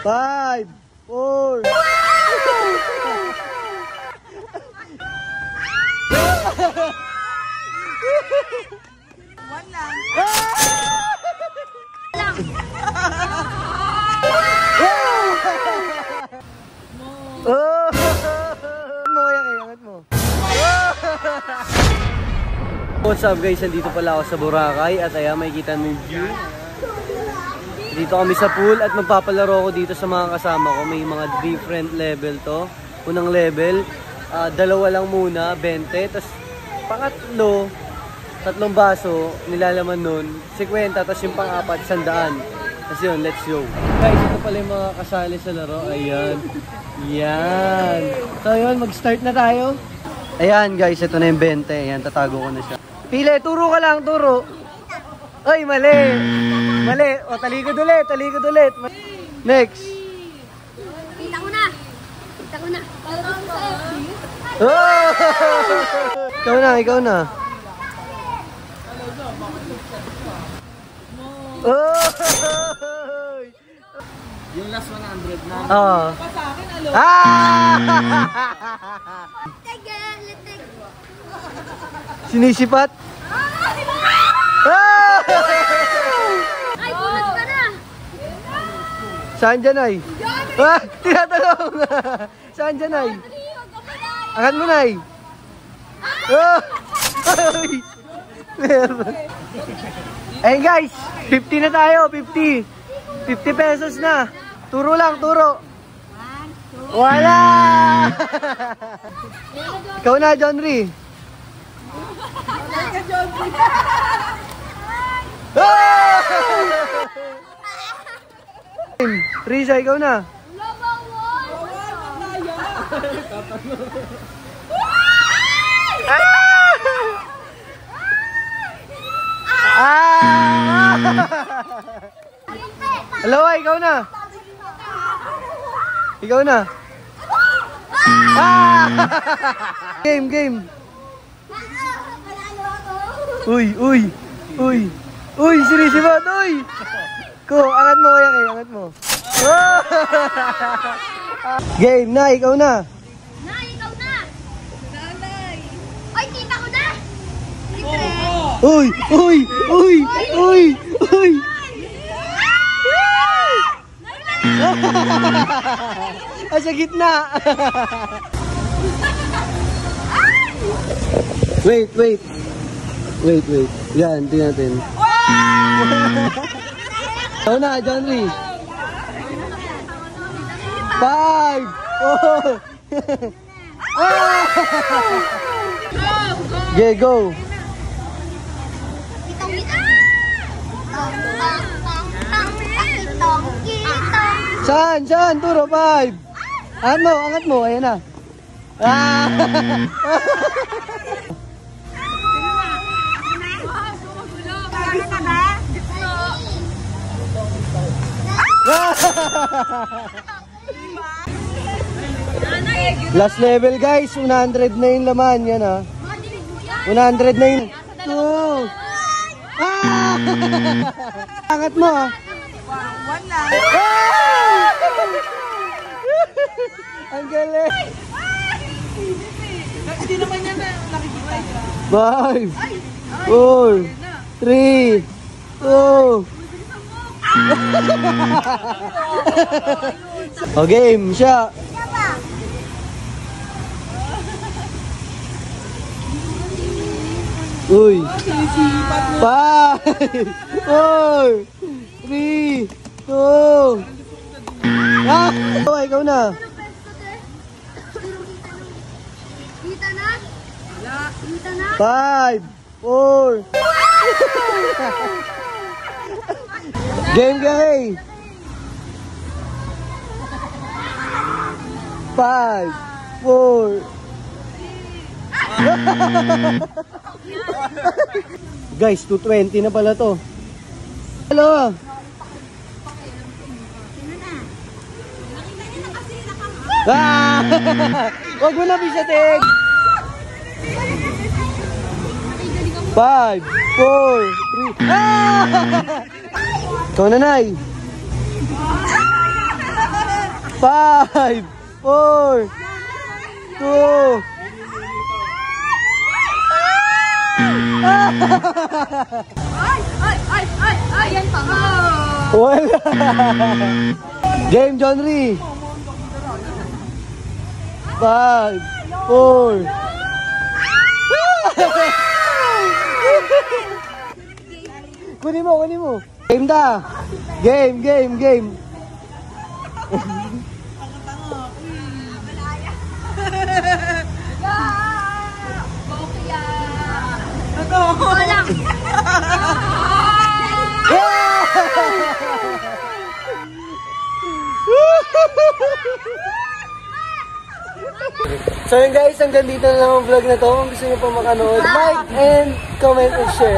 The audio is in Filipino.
5, 4. One lang. Oh! Mo kaya angat mo. What's up guys? Nandito pala ako sa Boracay at ayan, makikita mo yung view. Dito kami sa pool at magpapalaro ko dito sa mga kasama ko. May mga different level to. Unang level, dalawa lang muna, 20. Tapos pangatlo, 3 baso, nilalaman nun, 50. Tapos yung pang-apat, 100. Tapos yun, let's go. Guys, ito pala yung mga kasali sa laro. Ayan. Yan. So yun, mag-start na tayo. Ayan guys, ito na yung 20. Ayan, tatago ko na siya. Pile, turo ka lang, turo. Ay, mali. Mali. O, talikod ulit, talikod ulit. Next. Kita ko na. Kita ko na. Oh! Ikaw na, ikaw na. Oh! Yung last 100 na. Oo. Ah! Sinisipat? Ah! Ay, bulat ka na. Saan dyan ay? Ah! Tinatanong! Saan dyan ay? Angat mo na ay. Oh! Ay! Meron. Ayun guys, 50 na tayo, 50. 50 pesos na. Turo lang, turo. Wala! Ikaw na, John Ree. Risa, ikaw na. Hello, ikaw na. Ikaw na. Game, game. Uy, uy, uy. Uy, sinisibat, uy. Ko, angat mo kaya kayo, angat mo. Game na, ikaw na. Nay, ikaw na. Nanay. Ay, kita ko na. Libre. Uy, uy, uy, uy, uy. Sa gitna. Wait, wait. Wait, wait. Yan, tingnan natin. Ikaw na, John Lee. 5, 4. Okay, go. Saan? Saan? Turo, 5. Angat mo, angat mo. Ayan na. Last level guys, 100 na yung laman. Yan ha. 100 na yung... Oh. Angat mo ha. One lang. Ang galing. Hindi naman yan na nakikita. 5, 4, 3, 2. O game siya. Uy. 5, 4, 3, 2. Ikaw na. Kita na? Kita na? 5, 4. Game kay. 5, 4. Guys, 220 na pala to. Hello. Wag mo na bisatin. 5, 4, 3. Ikaw na, Nay. 5, 4, 2. Ayan pa nga. Wala. Game, John Ree. 5, 4. Kunin mo, kunin mo. Game da. Game, game, game. Walang. So yun guys, hanggang dito na lang ang vlog na to. Kung gusto nyo pa makanood, like and comment and share.